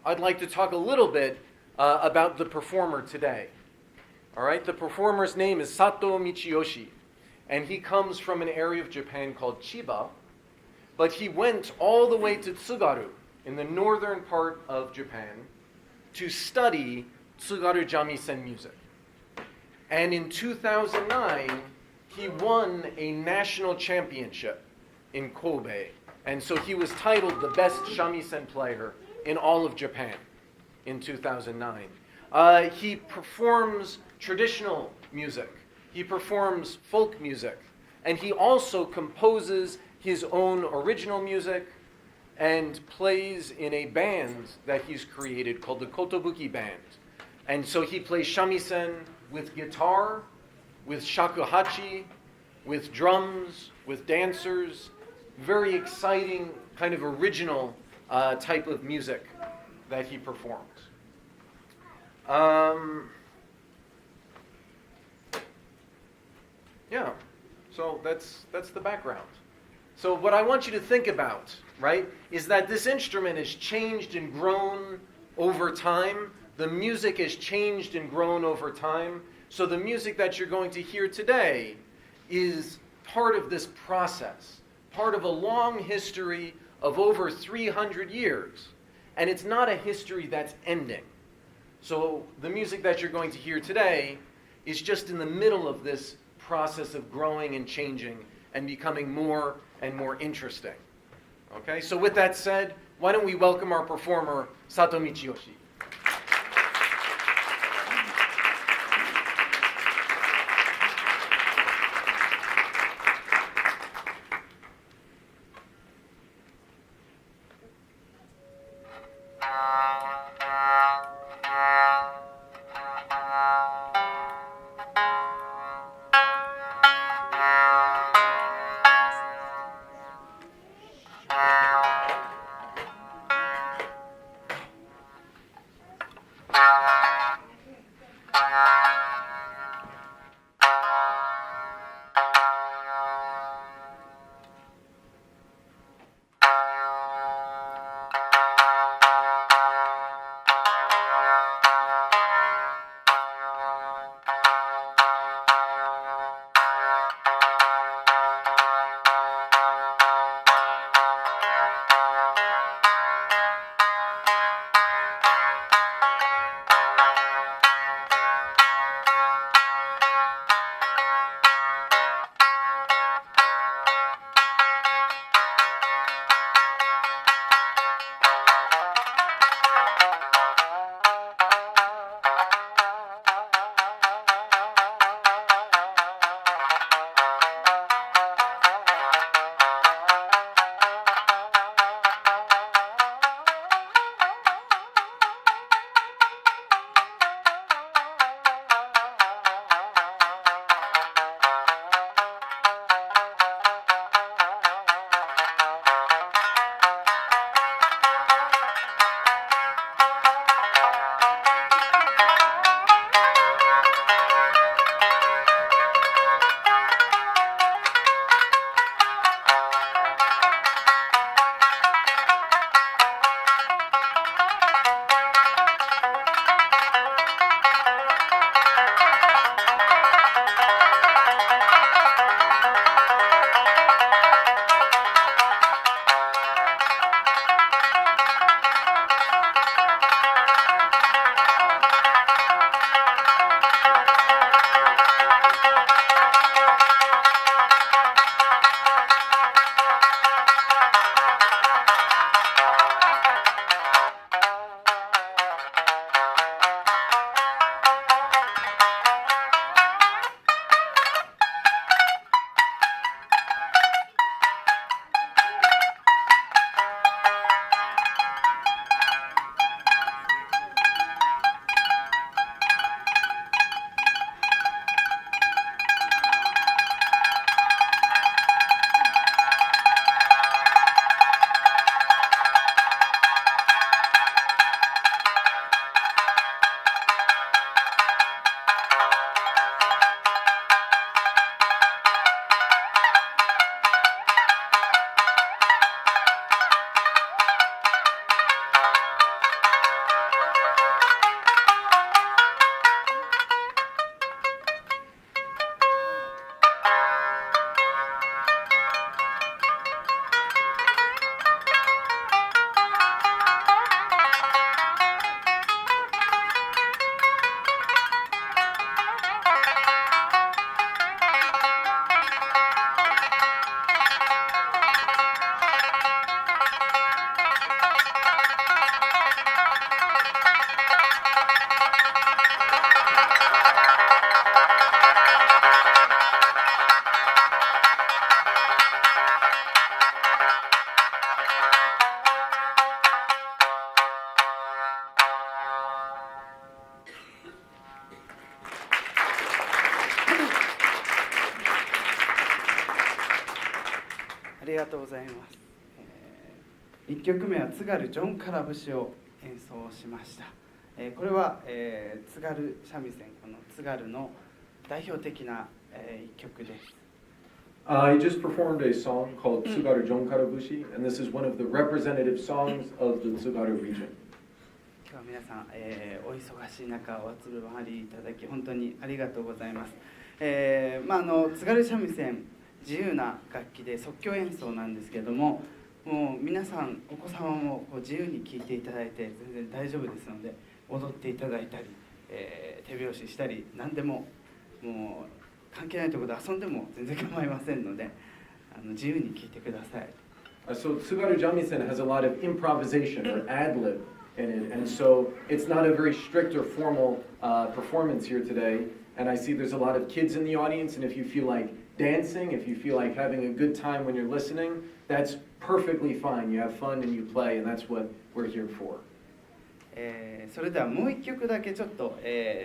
I'd like to talk a little bit about the performer today. All right, the performer's name is Sato Michiyoshi, and he comes from an area of Japan called Chiba, but he went all the way to Tsugaru in the northern part of Japan to study Tsugaru-jamisen music. And in 2009, he won a national championship in Kobe. And so he was titled the best shamisen player in all of Japan in 2009. He performs traditional music. He performs folk music. And he also composes his own original music and plays in a band that he's created called the Kotobuki Band. And so he plays shamisen with guitar, with shakuhachi, with drums, with dancers. Very exciting, kind of original type of music that he performs. So that's the background. So what I want you to think about, right, is that this instrument has changed and grown over time. The music has changed and grown over time. So the music that you're going to hear today is part of this process, part of a long history of over 300 years. And it's not a history that's ending. So the music that you're going to hear today is just in the middle of this process of growing and changing and becoming more and more interesting. Okay, so with that said, why don't we welcome our performer, Sato Michiyoshi. がとうございます。1曲目は津軽ジョンから節を演奏しました。これは、津軽三味線、この津軽の代表的な、1曲です。I just performed a song called Tsugaru-jamisen, and this is one of the representative songs of the Tsugaru region. 今日は皆さん、お忙しい中お集まりいただき本当にありがとうございます。津軽三味線自由な楽器で即興演奏なんですけれども、もう皆さんお子様もこう自由に聴いていただいて全然大丈夫ですので、踊っていただいたり、手拍子したり何でももう関係ないところで遊んでも全然構いませんので、自由に聴いてください。So Tsugaru-jamisen has a lot of improvisation or ad-lib in it, and so it's not a very strict or formal performance here today. And I see there's a lot of kids in the audience, and if you feel like dancing, if you feel like having a good time when you're listening, that's perfectly fine. You have fun and you play, and that's what we're here for. それではもう一曲だけちょっと、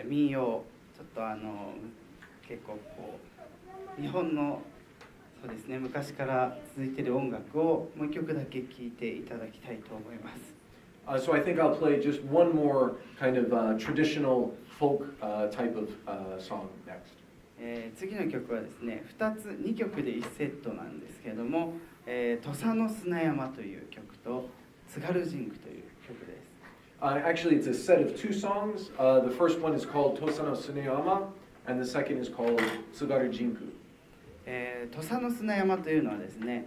民謡、ちょっと結構こう日本のそうですね、昔から続いている音楽をもう一曲だけ聴いていただきたいと思います。So I think I'll play just one more kind of traditional folk type of song next. 次の曲はですね、2曲で1セットなんですけれども、土佐の砂山という曲と津軽神宮という曲です。Actually, it's a set of two songs. The first one is called Tosa no Suneyama, and the second is called Tsugaru-jamisen. 土佐の砂山というのはですね、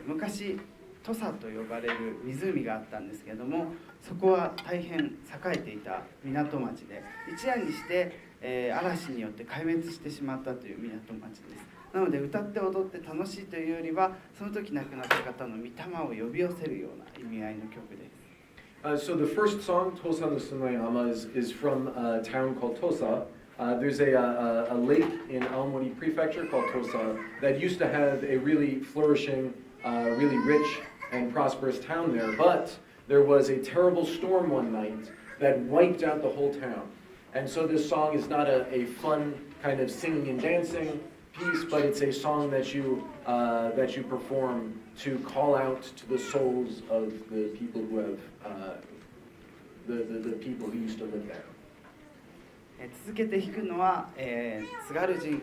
昔土佐と呼ばれる湖があったんですけれども、そこは大変栄えていた港町で、一夜にして、嵐によって壊滅してしまったという港町です。なので歌って踊って楽しいというよりは、その時亡くなった方の御霊を呼び寄せるような意味合いの曲です。So the first song, Tosa no Suneyama, is from a town called Tosa. There's a lake in Aomori Prefecture called Tosa that used to have a really flourishing, really rich and prosperous town there. But there was a terrible storm one night that wiped out the whole town. And so this song is not a fun kind of singing and dancing piece, but it's a song that you perform to call out to the souls of the people who have the people who used to live there. 続けて弾くのは、津軽神宮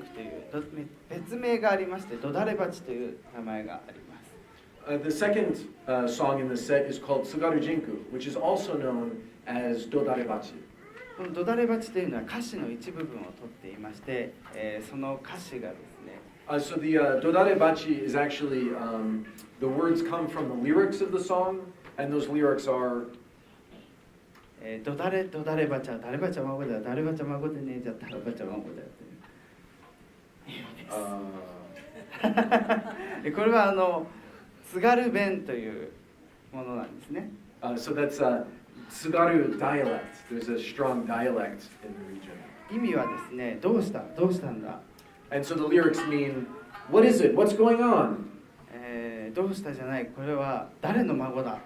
という別名がありまして、どだれ鉢という名前があります。The second song in the set is called Tsugaru-jamisen, which is also known as Dodarebachi. このどだれ鉢というのは歌詞の一部分を取っていまして、その歌詞がですね。So the Dodarebachi is actually the words come from the lyrics of the song, and those lyrics are. どだればちゃ誰ばちゃ孫だよ誰ばちゃ孫でねえじゃ誰ばちゃ孫だよという。これは津軽弁というものなんですね。So that's Tsugaru dialect. There's a strong dialect in the region. 意味はですね、どうしたんだ。And so the lyrics mean, what is it? What's going on? どうしたじゃない。これは誰の孫だ。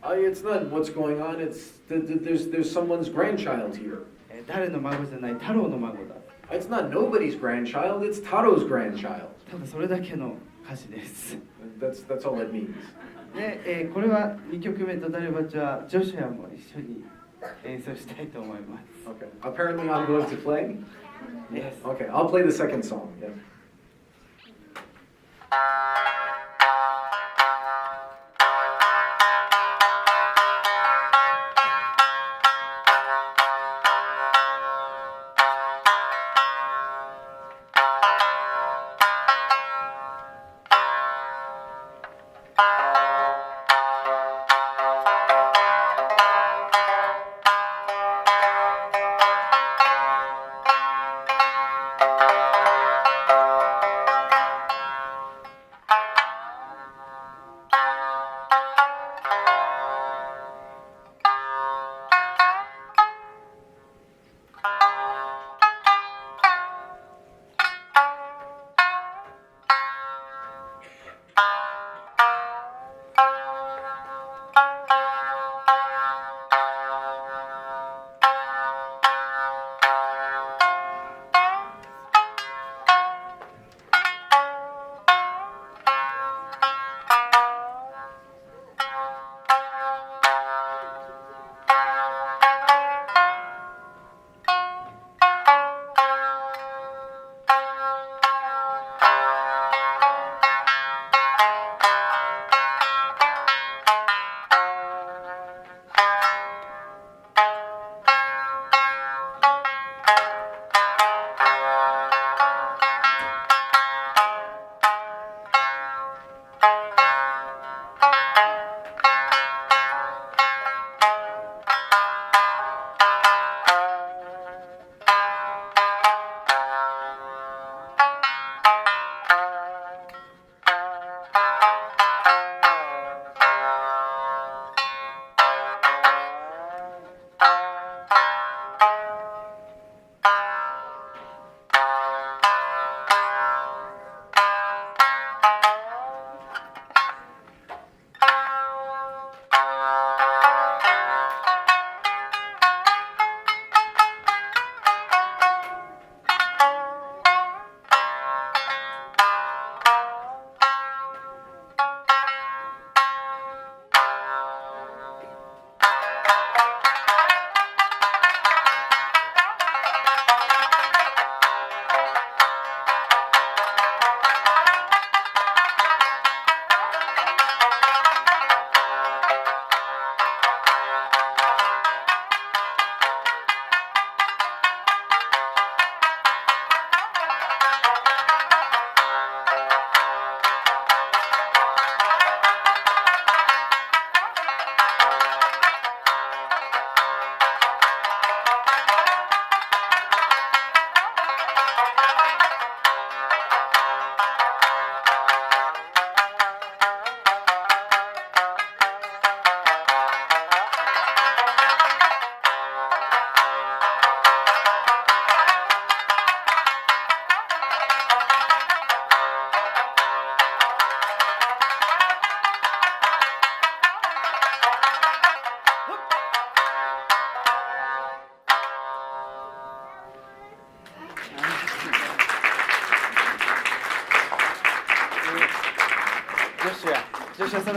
It's not what's going on. It's there's someone's grandchild here. 誰の孫じゃない。太郎の孫だ。It's not nobody's grandchild. It's Taro's grandchild. ただそれだけの歌詞です。That's all it means. で、これは2曲目と誰ばちはジョシュアも一緒に演奏したいと思います。Okay. Apparently, I'm going to play. Yes. Okay. I'll play the second song. Yeah.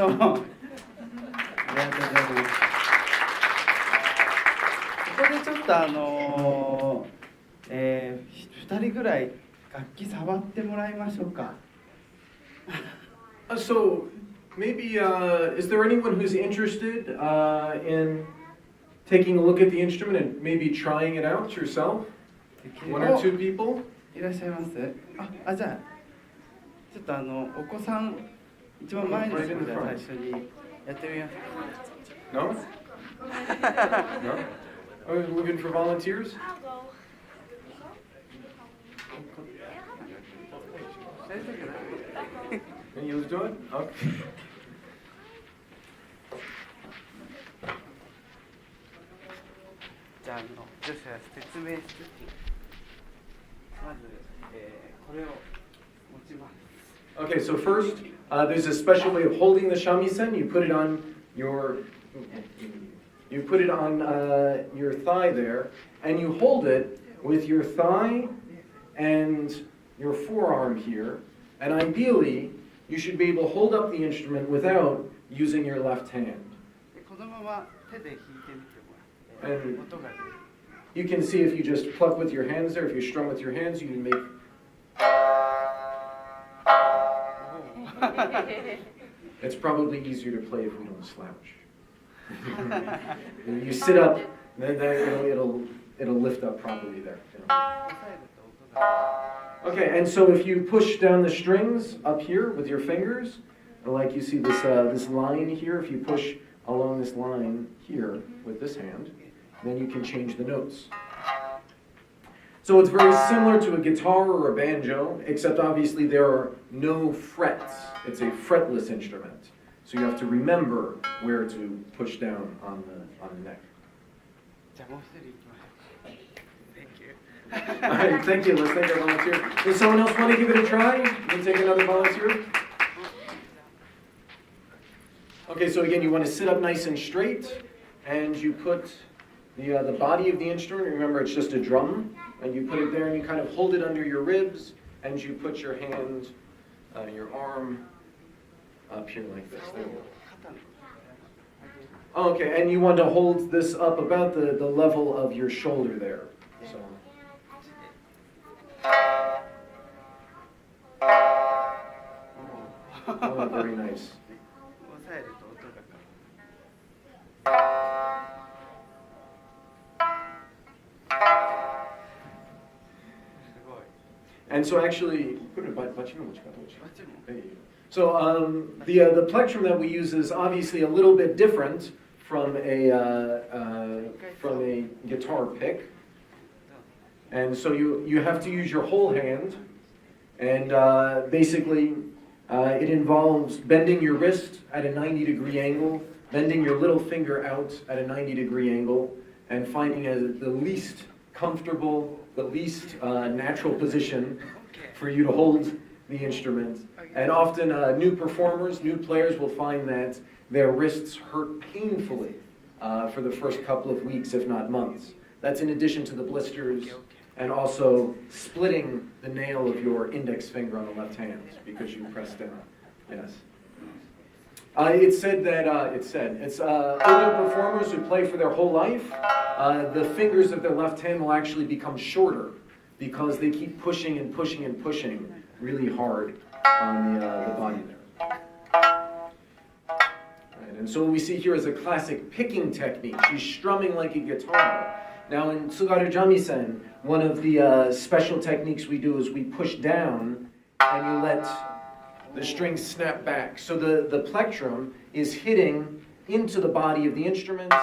ありがとうございます。ここでちょっと2人ぐらい楽器触ってもらいましょうか。So maybe is there anyone who's interested in taking a look at the instrument and maybe trying it out yourself? One or two people? いらっしゃいます。じゃあちょっとお子さん一番前にしてください。一緒にやってみます。No? No? Are you looking for volunteers? And you'll do it? Okay. じゃあ女子は説明しつつ、まず、これを持ちます。Okay, so first, there's a special way of holding the shamisen. You put it on your your thigh there, and you hold it with your thigh and your forearm here. And ideally, you should be able to hold up the instrument without using your left hand. このまま手で弾いてみてもらって、音が出る。You can see if you just pluck with your hands there, if you strum with your hands, you can make... It's probably easier to play if we don't slouch. You sit up, then it'll lift up properly there. Okay, and so if you push down the strings up here with your fingers, like you see this line here, if you push along this line here with this hand, then you can change the notes. So it's very similar to a guitar or a banjo, except obviously there are no frets. It's a fretless instrument. So you have to remember where to push down on the neck. All right, thank you. Let's thank our volunteer. Does someone else want to give it a try? Can take another volunteer? Okay, so again, you want to sit up nice and straight, and you put the body of the instrument. Remember, it's just a drum, and you put it there, and you kind of hold it under your ribs, and you put your hand, your arm up here like this. There you go. Okay, and you want to hold this up about the level of your shoulder there. So. Oh, very nice. And so actually, so the plectrum that we use is obviously a little bit different from a guitar pick. And so you have to use your whole hand, and basically it involves bending your wrist at a 90-degree angle, bending your little finger out at a 90-degree angle, and finding the least comfortable, the least natural position for you to hold the instrument. And often new performers, new players will find that their wrists hurt painfully for the first couple of weeks, if not months. That's in addition to the blisters and also splitting the nail of your index finger on the left hand because you pressed down. Yes. It's said that older performers who play for their whole life, the fingers of their left hand will actually become shorter because they keep pushing and pushing and pushing really hard on the body there. Right, and so what we see here is a classic picking technique. She's strumming like a guitar. Now in Tsugaru-jamisen, one of the special techniques we do is we push down and you let the strings snap back. So the plectrum is hitting into the body of the instrument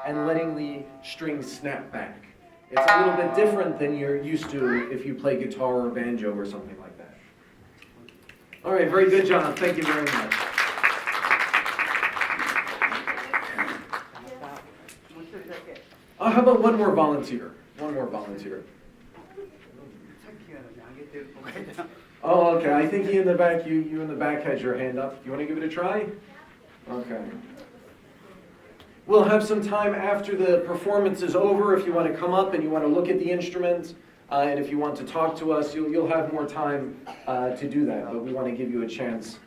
and letting the strings snap back. It's a little bit different than you're used to if you play guitar or banjo or something like that. All right, very good, John. Thank you very much. How about one more volunteer? One more volunteer. Oh, okay. I think you in the back had your hand up. You want to give it a try? Okay. We'll have some time after the performance is over if you want to come up and you want to look at the instrument, and if you want to talk to us, you'll have more time to do that. But we want to give you a chance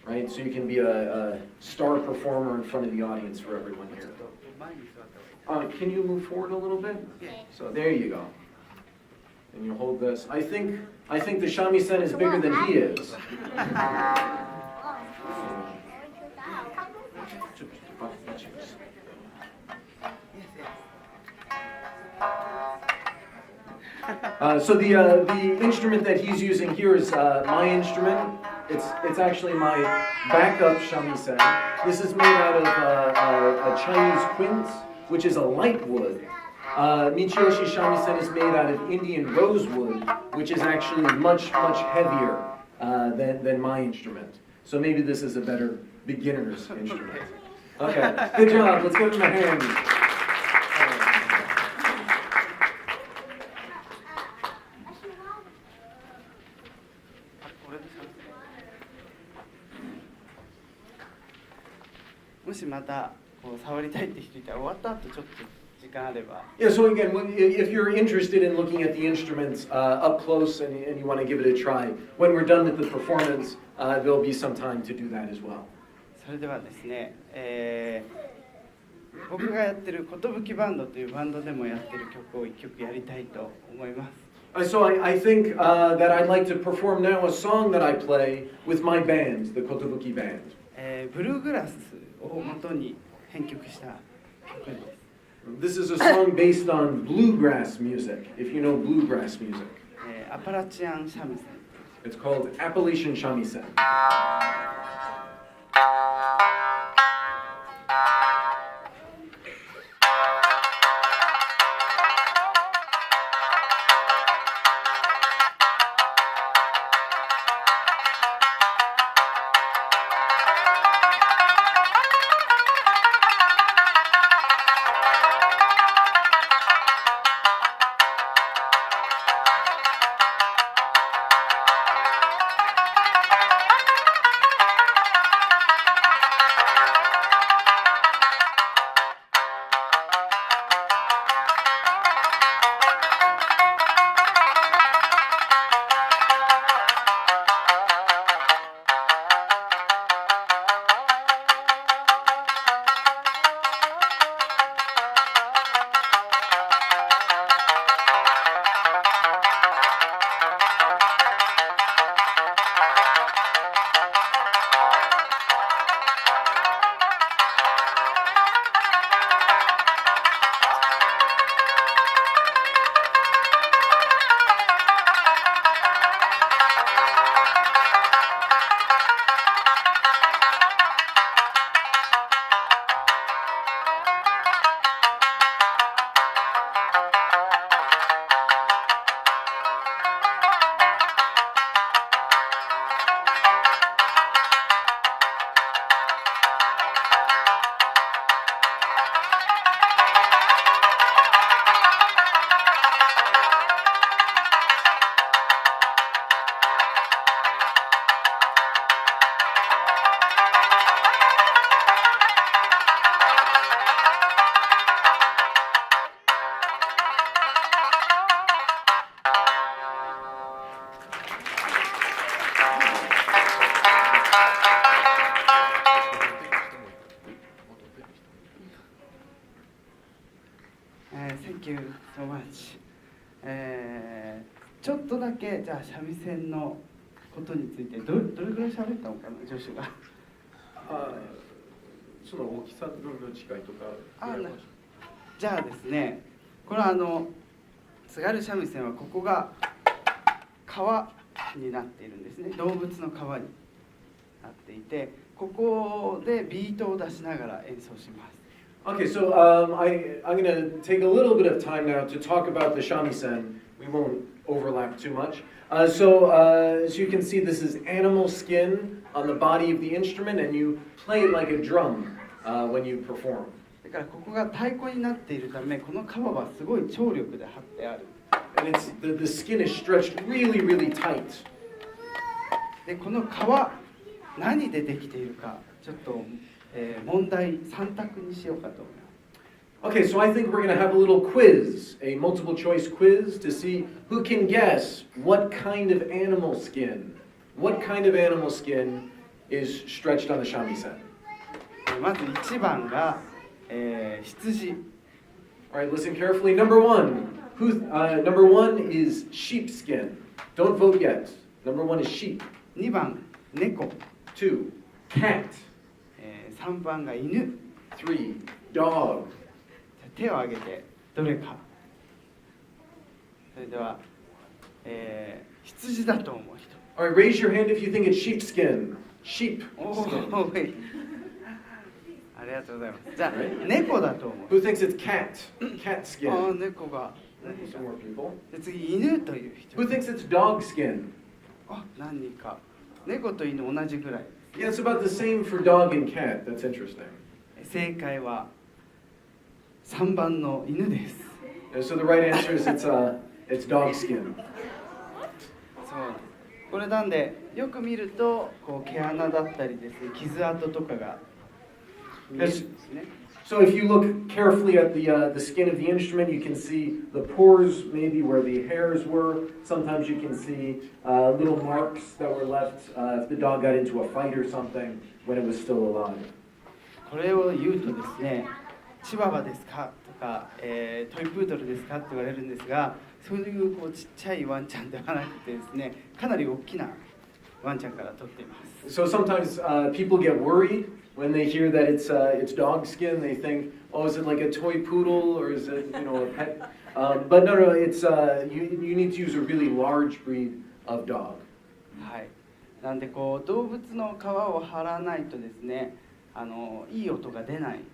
right? So you can be a star performer in front of the audience for everyone ちょ here. っと前に座った方がいい Can you move forward a little bit? Yeah. So there you go. And you hold this. I think the shamisen is bigger than he is. So the instrument that he's using here is my instrument. It's actually my backup shamisen. This is made out of a Chinese quince, which is a light wood. Michiyoshi shamisen is made out of Indian rosewood, which is actually much heavier than my instrument. So maybe this is a better beginner's instrument. Okay, good job. Let's give him a hand. これでもしまたこう触りたいって人いたら終わった後ちょっと時間あれば Yeah, so again, if you're interested in looking at the instruments up close and you want to give it a try, when we're done with the performance, there'll be some time to do that as well. それではですね、僕がやってる寿バンドというバンドでもやってる曲を一曲やりたいと思います。So I think that I'd like to perform now a song that I play with my band, the Kotobuki Band. ブルーグラスを元に編曲した曲です。This is a song based on bluegrass music, if you know bluegrass music. アパラチアン・シャミセン。 It's called Appalachian Shamisen. Thank you so much. ちょっとだけじゃあ三味線のことについてどれぐらい喋ったのかな、女子が。その大きさの違いとか。じゃあですね、これは津軽三味線はここが川になっているんですね。動物の川になっていて、ここでビートを出しながら演奏します。Okay, so I'm going to take a little bit of time now to talk about the shamisen. We won't overlap too much. As you can see, this is animal skin on the body of the instrument, and you play it like a drum when you perform. だからここが太鼓になっているため、この皮はすごい張力で張ってある。And the skin is stretched really, really tight. で、この皮、何でできているか、ちょっと問題3択にしようかと思います。Okay, so I think we're going to have a little quiz, a multiple choice quiz to see who can guess what kind of animal skin is stretched on the shamisen? まず1番が、羊。 All right, listen carefully. Number one. Number one is sheepskin. Don't vote yet. Number one is sheep. 2番猫。 Two, cat. 3番が犬。 Three, dog. 手を挙げてどれか。それでは、羊だと思う人。 All right, raise your hand if you think it's sheepskin. Sheep. おーい。ありがとうございます。じゃあ、猫だと思う。 Who thinks it's cat? Cat あ skin. 猫が。 Some more people. で次、犬という人。 Who thinks it's dog skin? あ、何人か。猫と犬同じぐらい。 Yeah, it's about the same for dog and cat. That's interesting. 正解は3番の犬です。 And so the right answer is it's dog skin. そうこれなんでよく見るとこう毛穴だったりですね、傷跡とかが見えるんですね。 So if you look carefully at the skin of the instrument, you can see the pores, maybe where the hairs were. Sometimes you can see little marks that were left if the dog got into a fight or something when it was still alive. これを言うとですね、チワワですかとか、トイプードルですかって言われるんですが、そういうこうちっちゃいワンちゃんではなくてですね、かなり大きなワンちゃんから取っています。 So sometimes people get worried when they hear that it's dog skin. They think, oh, is it like a toy poodle or is it a pet? But no, it's you need to use a really large breed of dog. はい。なんでこう動物の皮を張らないとですね、いい音が出ないで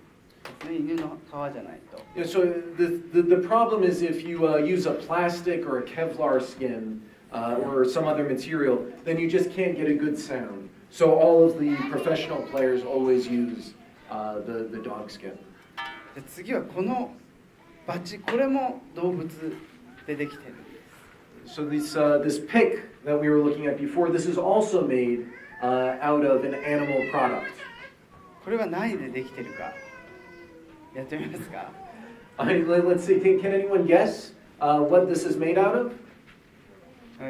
すね。犬の皮じゃないと。 Yeah, so the problem is if you use a plastic or a Kevlar skin or some other material, then you just can't get a good sound. So all of the professional players always use the dog skin. で次はこのバチ、これも動物でできてるんです。 So this pick that we were looking at before, this is also made out of an animal product. これは何でできてるかやってみますか。 Let's see, can anyone guess what this is made out of? じ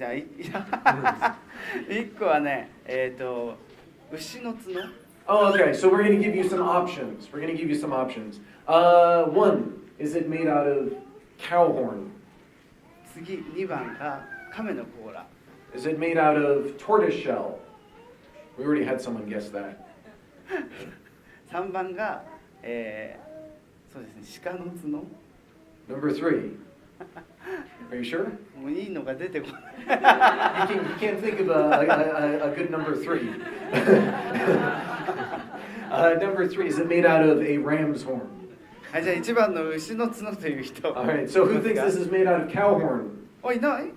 ゃあ1個はね、牛の角。 Oh, okay. So we're going to give you some options. One, is it made out of cow horn? 次2番が亀の甲羅。 Is it made out of tortoise shell? We already had someone guess that. 3番が、そうですね、鹿の角。 Number 3. Are you sure? もういいのが出てこない。You can't think of a good number 3. Number 3, is it made out of a ram's horn? はい、じゃあ1番の牛の角という人。 Alright, so who thinks this is made out of cow horn? お、いない？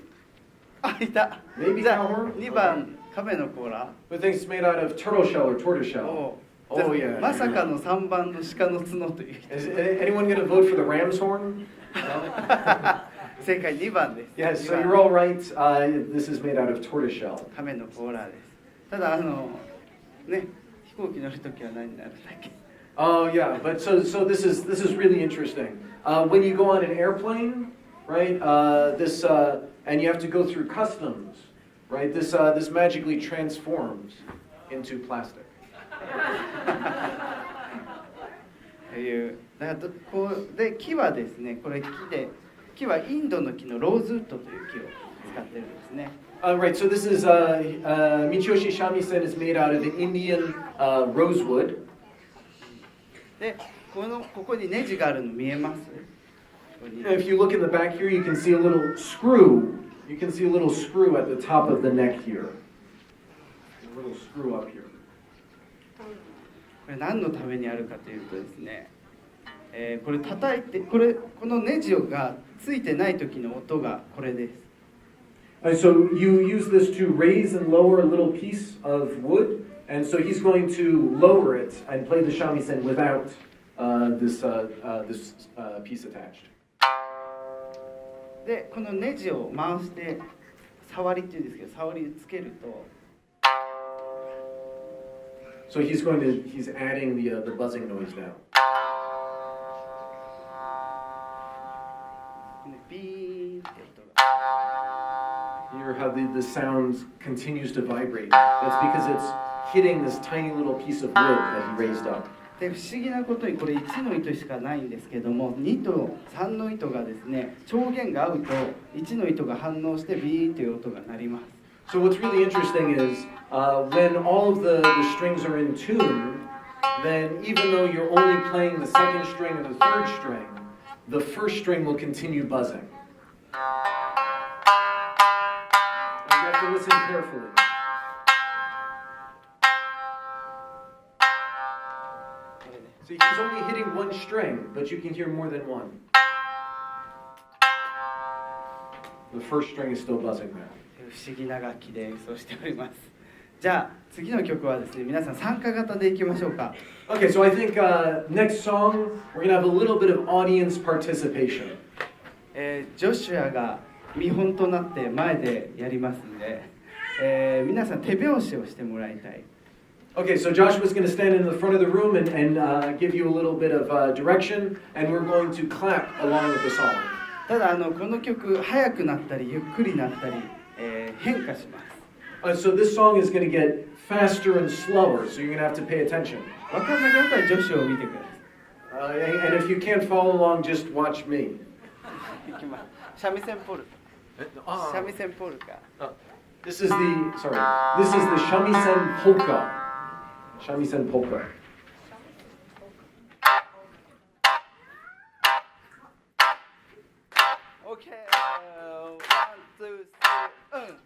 あ、いた。 Maybe じゃ cow あ horn? 2番亀の甲羅。 Who thinks it's made out of turtle shell or tortoise shell? お Oh, yeah. まさかの3番の鹿の角という人。 Is anyone going to vote for the ram's horn? 正解2番です。 Yes, so 2 you're 番 all right. This is made out of tortoise shell. 亀の甲羅です。ただね、飛行機乗るときは何になるんだっけ。 Oh yeah, but so this is really interesting. When you go on an airplane, right? And you have to go through customs, right? This magically transforms into plastic. というだからこうで木はですね、これ木はインドの木のローズウッドという木を使ってるんですね。Right, so this is Michiyoshi shamisen is made out of the Indian rosewood. でここにネジがあるの見えます？ If you look in the back here, you can see a little screw. You can see a little screw at the top of the neck here. A little screw up here. これ何のためにあるかというとですね、これ叩いてこのネジがついてない時の音がこれです。So you use this to raise and lower a little piece of wood, and so he's going to lower it and play the shamisen without this piece attached. でこのネジを回して触りっていうんですけど、触りつけると。So he's adding the buzzing noise now. ビーンって音が。You're how the sound continues to vibrate. That's because it's hitting this tiny little piece of wood that he raised up. で不思議なことにこれ1の糸しかないんですけども2と3の糸がですね調弦が合うと1の糸が反応してビーという音が鳴ります。So what's really interesting is when all of the strings are in tune, then even though you're only playing the second string and the third string, the first string will continue buzzing. And you have to listen carefully. See, he's only hitting one string, but you can hear more than one. The first string is still buzzing there. 不思議な楽器で演奏しております。じゃあ次の曲はですね皆さん参加型でいきましょうか。 Okay, so I think next song we're gonna have a little bit of audience participation. ジョシュアが見本となって前でやりますんで、皆さん手拍子をしてもらいたい。 Okay, so Joshua's going to stand in the front of the room and give you a little bit of direction, and we're going to clap along with the song. ただこの曲速くなったりゆっくりなったり、変化します。 So this song is going to get faster and slower, so you're going to have to pay attention. 分かんなかったらジョシュアを見てください。 And if you can't follow along, just watch me. いきます。三味線ポル三味線ポルカ。This is the shamisen polka. Shamisen polka. Okay, 1, 2, 3,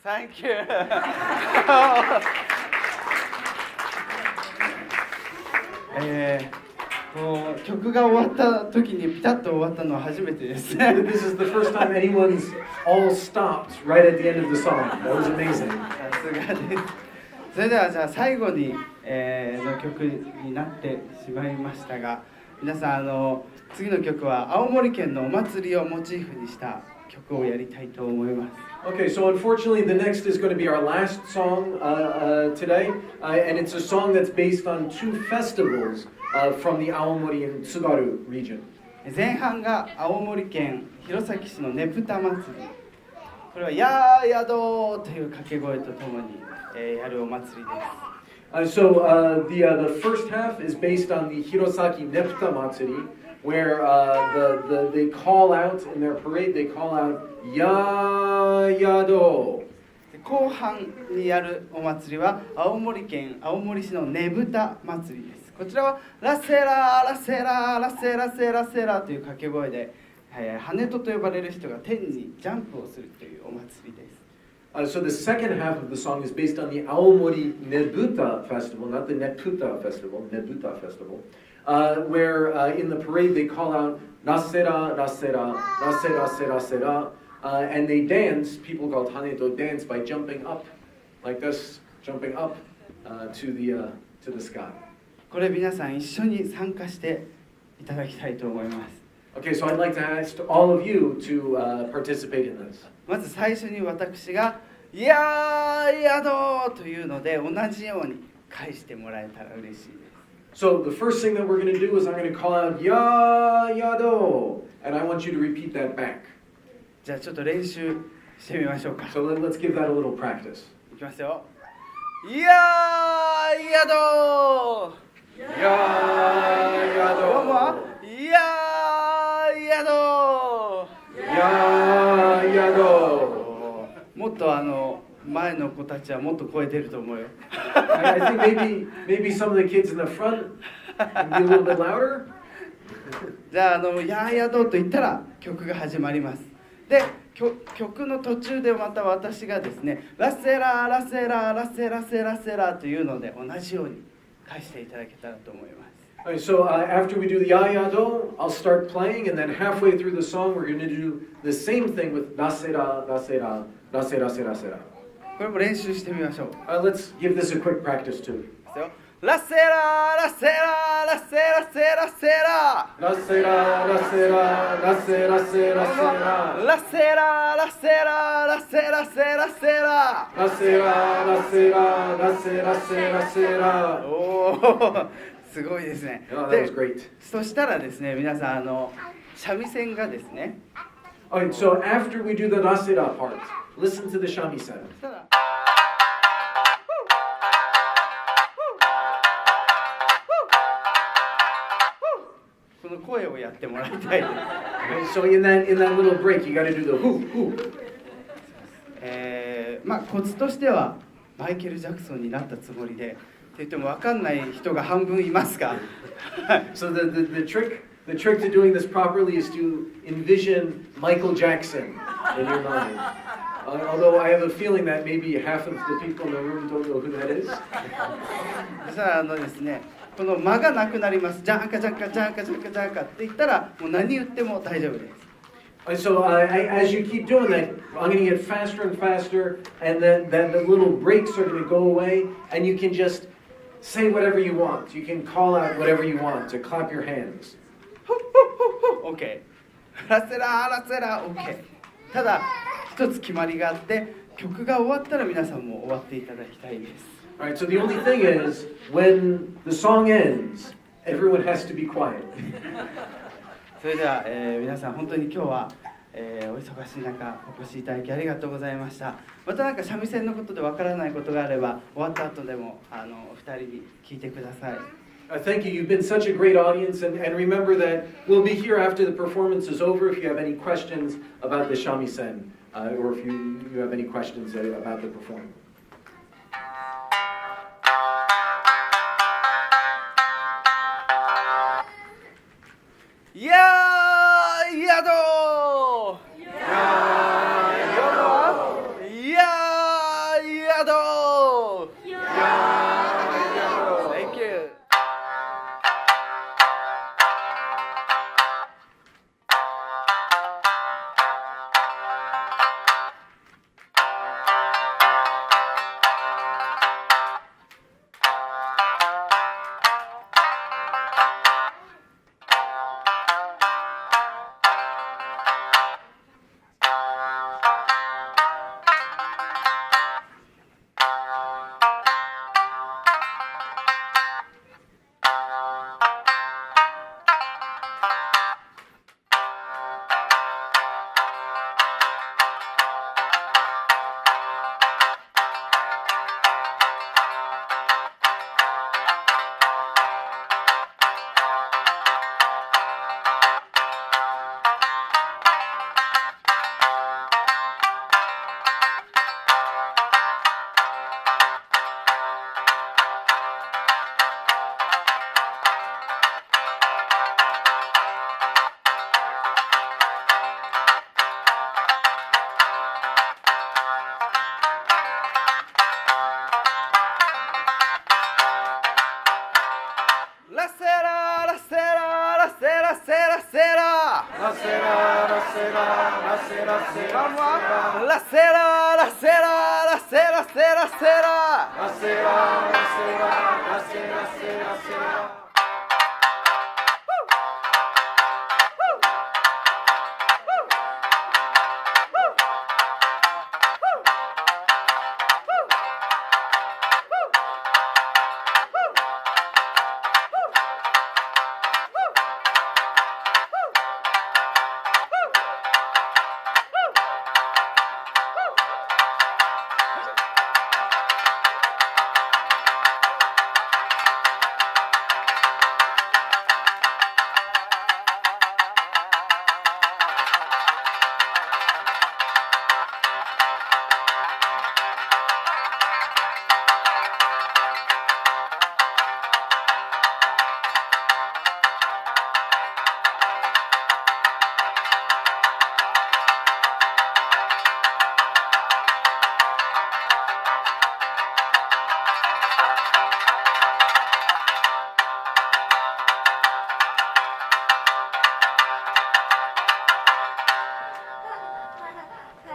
Thank you. もう曲が終わった時にピタッと終わったのは初めてですね。This is the first time anyone's all stopped right at the end of the song. That was amazing. さすがです。それではじゃあ最後に、の曲になってしまいましたが、皆さん次の曲は青森県のお祭りをモチーフにした曲をやりたいと思います。Okay, so unfortunately, the next is going to be our last song today, and it's a song that's based on two festivals from the Aomori and Tsugaru region. 前半が青森県弘前市のねぷた祭り、これはやーやどーという掛け声とともに、やるお祭りです。The first half is based on the Hirosaki Neputa Matsuri, where they call out in their parade, they call out Ya Yado. 後半にやるお祭りは青森県青森市のねぶた祭りです。こちらはラセララセララセラセラセラという掛け声で、羽と呼ばれる人が天にジャンプをするというお祭りです。So the second half of the song is based on the Aomori Nebuta festival, not the Neputa festival, Nebuta festival, where in the parade they call out Nasera, Nasera, Nasera, Sera, Sera, and they dance, people called Haneto dance by jumping up, like this, jumping up to the sky. これ皆さん一緒に参加していただきたいと思います。Okay, so I'd like to ask all of you to participate in this. まず最初に私が「やーやどー」というので同じように返してもらえたら嬉しいです。So the first thing that we're going to do is I'm going to call out Ya Yado, and I want you to repeat that back. じゃあちょっと練習してみましょうか。So let's give that a little practice. いきますよ。やーやどー。Ya Yado. どうも。やーやどー。Ya Yado. もっと前の子たちはもっと声出ると思うよ。I think maybe some of the kids in the front can be a little bit louder. じゃあやーやどーと言ったら曲が始まります。で曲の途中でまた私がですねラセララセララセラセラセラというので同じように返していただけたらと思います。Alright, so after we do the Ya Yado, I'll start playing, and then halfway through the song, we're going to do the same thing with Nasera, Nasera, Nasera, Sera, Sera. これも練習してみましょう。Let's give this a quick practice too. ラセララセララセラセラセラ Nasera, Nasera, Nasera, Sera, Sera. ラセララセララセラセラセラ Nasera, Nasera, Nasera, Sera, Sera. おーすごいですね。 Oh, that was great. そしたらですね皆さん三味線がですね Alright, so after we do the Nasera part, listen to the shamisen. この声をやってもらいたいです。Okay, so in that little break, you got to do the hoo hoo. まあコツとしてはマイケル・ジャクソンになったつもりでって言っても分かんない人が半分いますがSo the trick to doing this properly is to envision Michael Jackson in your mind. Although I have a feeling that maybe half of the people in the room don't know who that is. そしたらですねこの間がなくなります。ジャンカジャンカジャンカジャンカジャンカって言ったらもう何言っても大丈夫です。So as you keep doing that, I'm going to get faster and faster, and then the little breaks are going to go away, and you can just say whatever you want. You can call out whatever you want to clap your hands. OK ラセララセラ OK ただ一つ決まりがあって曲が終わったら皆さんも終わっていただきたいです。Alright, so the only thing is, when the song ends, everyone has to be quiet. それでは、皆さん本当に今日は、お忙しい中お越しいただきありがとうございました。また三味線のことでわからないことがあれば終わった後でもお二人に聞いてください。Thank you. You've been such a great audience, and remember that we'll be here after the performance is over if you have any questions about the shamisen, or if you have any questions about the performance. Ya Yado! Ya Yado! Ya Yado! Thank you. One more. La sera, la sera, la sera, sera, sera.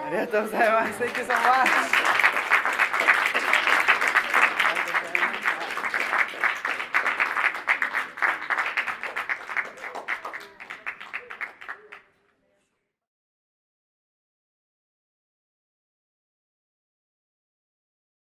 ありがとうございます。Thank you so much.